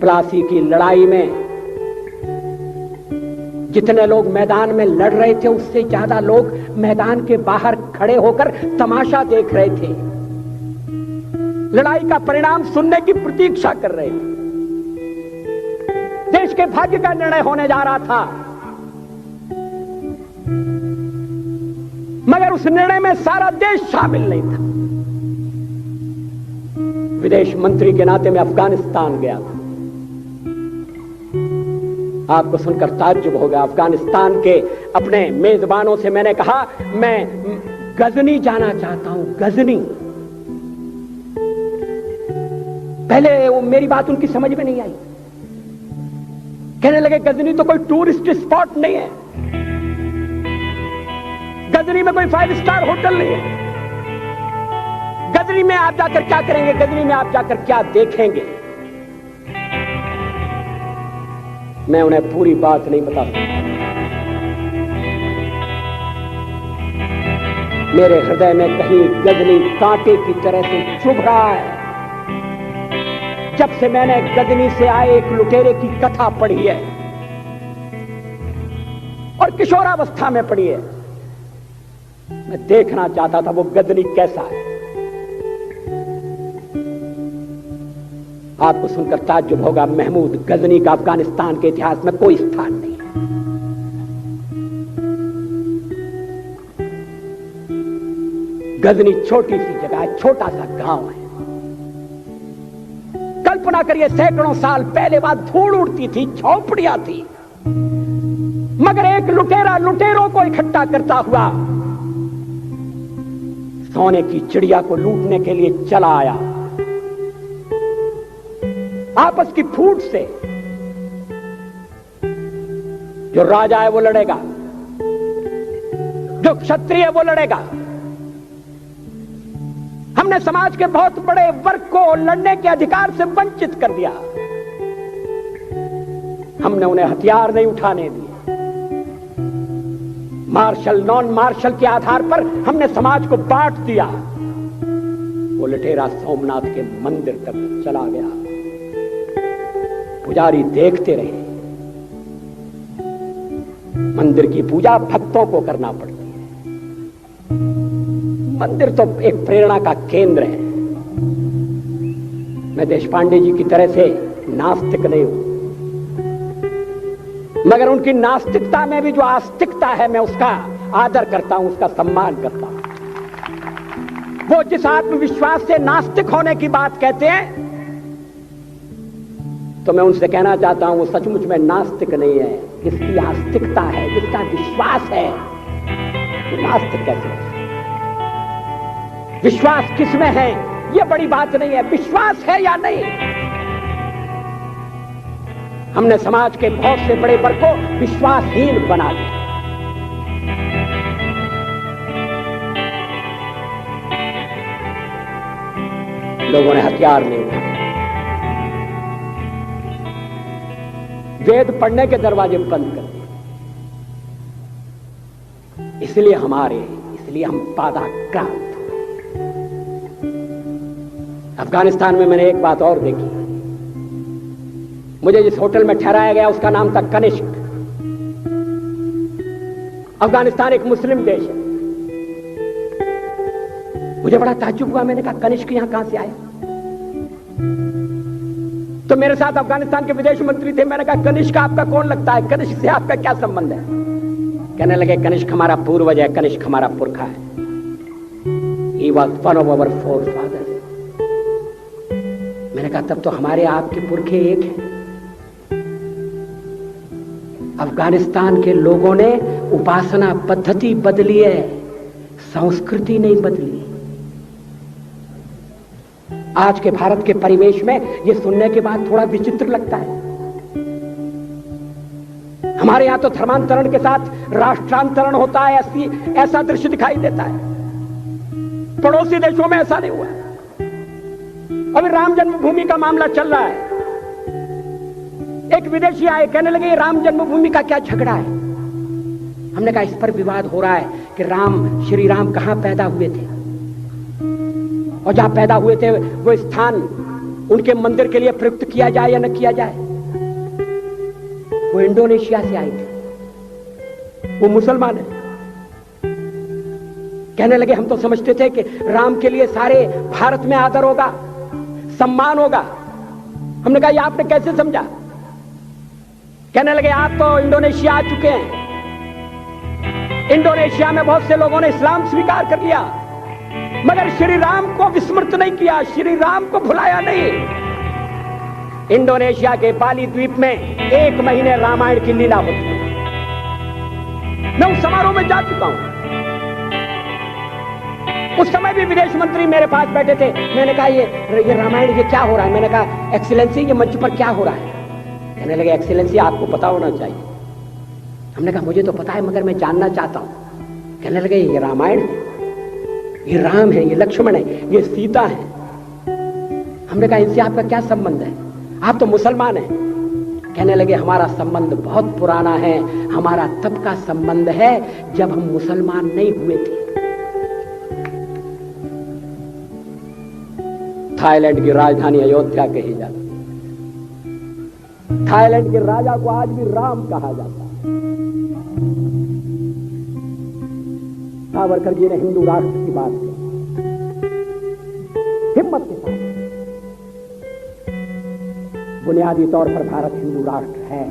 प्लासी की लड़ाई में जितने लोग मैदान में लड़ रहे थे उससे ज्यादा लोग मैदान के बाहर खड़े होकर तमाशा देख रहे थे, लड़ाई का परिणाम सुनने की प्रतीक्षा कर रहे थे। देश के भाग्य का निर्णय होने जा रहा था, मगर उस निर्णय में सारा देश शामिल नहीं था। विदेश मंत्री के नाते मैं अफगानिस्तान गया था। आपको सुनकर ताज्जुब होगा, अफगानिस्तान के अपने मेजबानों से मैंने कहा मैं गजनी जाना चाहता हूं, गजनी। पहले वो मेरी बात उनकी समझ में नहीं आई, कहने लगे गजनी तो कोई टूरिस्ट स्पॉट नहीं है, गजनी में कोई 5 स्टार होटल नहीं है, गजनी में आप जाकर क्या करेंगे, गजनी में आप जाकर क्या देखेंगे। मैं उन्हें पूरी बात नहीं बता सकता। मेरे हृदय में कहीं गजनी कांटे की तरह से चुभ रहा है। जब से मैंने गजनी से आए एक लुटेरे की कथा पढ़ी है और किशोरावस्था में पढ़ी है, मैं देखना चाहता था वो गजनी कैसा है। आपको सुनकर ताज्जुब होगा, महमूद गजनी का अफगानिस्तान के इतिहास में कोई स्थान नहीं है। गजनी छोटी सी जगह है, छोटा सा गांव है। कल्पना करिए सैकड़ों साल पहले वहां धूल उड़ती थी, झोपड़ियां थी, मगर एक लुटेरा लुटेरों को इकट्ठा करता हुआ सोने की चिड़िया को लूटने के लिए चला आया। आपस की फूट से जो राजा है वो लड़ेगा, जो क्षत्रिय है वो लड़ेगा। हमने समाज के बहुत बड़े वर्ग को लड़ने के अधिकार से वंचित कर दिया। हमने उन्हें हथियार नहीं उठाने दिए। मार्शल नॉन मार्शल के आधार पर हमने समाज को बांट दिया। वो लुटेरा सोमनाथ के मंदिर तक चला गया, पुजारी देखते रहे। मंदिर की पूजा भक्तों को करना पड़ती है, मंदिर तो एक प्रेरणा का केंद्र है। मैं देशपांडे जी की तरह से नास्तिक नहीं हूं, मगर उनकी नास्तिकता में भी जो आस्तिकता है मैं उसका आदर करता हूं, उसका सम्मान करता हूं। वो जिस आत्मविश्वास से नास्तिक होने की बात कहते हैं, तो मैं उनसे कहना चाहता हूं वो सचमुच में नास्तिक नहीं है, जिसकी आस्तिकता है, जिसका विश्वास है, वो नास्तिक कैसे है? विश्वास किसमें है ये बड़ी बात नहीं है, विश्वास है या नहीं। हमने समाज के बहुत से बड़े वर्ग को विश्वासहीन बना दिया। लोगों ने हथियार नहीं उठाए, वेद पढ़ने के दरवाजे बंद कर दिए। इसलिए हम पादाक्रांत हुए। अफगानिस्तान में मैंने एक बात और देखी। मुझे जिस होटल में ठहराया गया उसका नाम था कनिष्क। अफगानिस्तान एक मुस्लिम देश है। मुझे बड़ा ताज्जुब हुआ, मैंने कहा कनिष्क यहां कहां से आया? तो मेरे साथ अफगानिस्तान के विदेश मंत्री थे। मैंने कहा कनिष्क आपका कौन लगता है, कनिष्क से आपका क्या संबंध है? कहने लगे कनिष्क हमारा पूर्वज है, कनिष्क हमारा पुरखा है। He was one of our forefathers। मैंने कहा तब तो हमारे आपके पुरखे एक हैं। अफगानिस्तान के लोगों ने उपासना पद्धति बदली है, संस्कृति नहीं बदली। आज के भारत के परिवेश में यह सुनने के बाद थोड़ा विचित्र लगता है। हमारे यहां तो धर्मांतरण के साथ राष्ट्रांतरण होता है, ऐसा दृश्य दिखाई देता है। पड़ोसी देशों में ऐसा नहीं हुआ है। अभी राम जन्मभूमि का मामला चल रहा है। एक विदेशी आए, कहने लगे ये राम जन्मभूमि का क्या झगड़ा है? हमने कहा इस पर विवाद हो रहा है कि श्री राम कहां पैदा हुए थे, और जहां पैदा हुए थे वो स्थान उनके मंदिर के लिए प्रयुक्त किया जाए या न किया जाए। वो इंडोनेशिया से आई थी, वो मुसलमान है। कहने लगे हम तो समझते थे कि राम के लिए सारे भारत में आदर होगा, सम्मान होगा। हमने कहा ये आपने कैसे समझा? कहने लगे आप तो इंडोनेशिया आ चुके हैं, इंडोनेशिया में बहुत से लोगों ने इस्लाम स्वीकार कर लिया, मगर श्री राम को विस्मृत नहीं किया, श्री राम को भुलाया नहीं। इंडोनेशिया के बाली द्वीप में 1 महीने रामायण की लीला होती है। मैं उस समारोह में जा चुका हूं। उस समय भी विदेश मंत्री मेरे पास बैठे थे। मैंने कहा ये रामायण ये क्या हो रहा है? मैंने कहा एक्सीलेंसी ये मंच पर क्या हो रहा है? कहने लगे एक्सीलेंसी आपको पता होना चाहिए। हमने कहा मुझे तो पता है मगर मैं जानना चाहता हूं। कहने लगे ये रामायण है, ये राम है, ये लक्ष्मण है, ये सीता है। हमने कहा इनसे आपका क्या संबंध है? आप तो मुसलमान हैं। कहने लगे हमारा संबंध बहुत पुराना है, हमारा तब का संबंध है जब हम मुसलमान नहीं हुए थे। थाईलैंड की राजधानी अयोध्या कही जाती है। थाईलैंड के राजा को आज भी राम कहा जाता है। सावरकर जी ने हिंदू राष्ट्र की बात की, हिम्मत के साथ। बुनियादी तौर पर भारत हिंदू राष्ट्र है।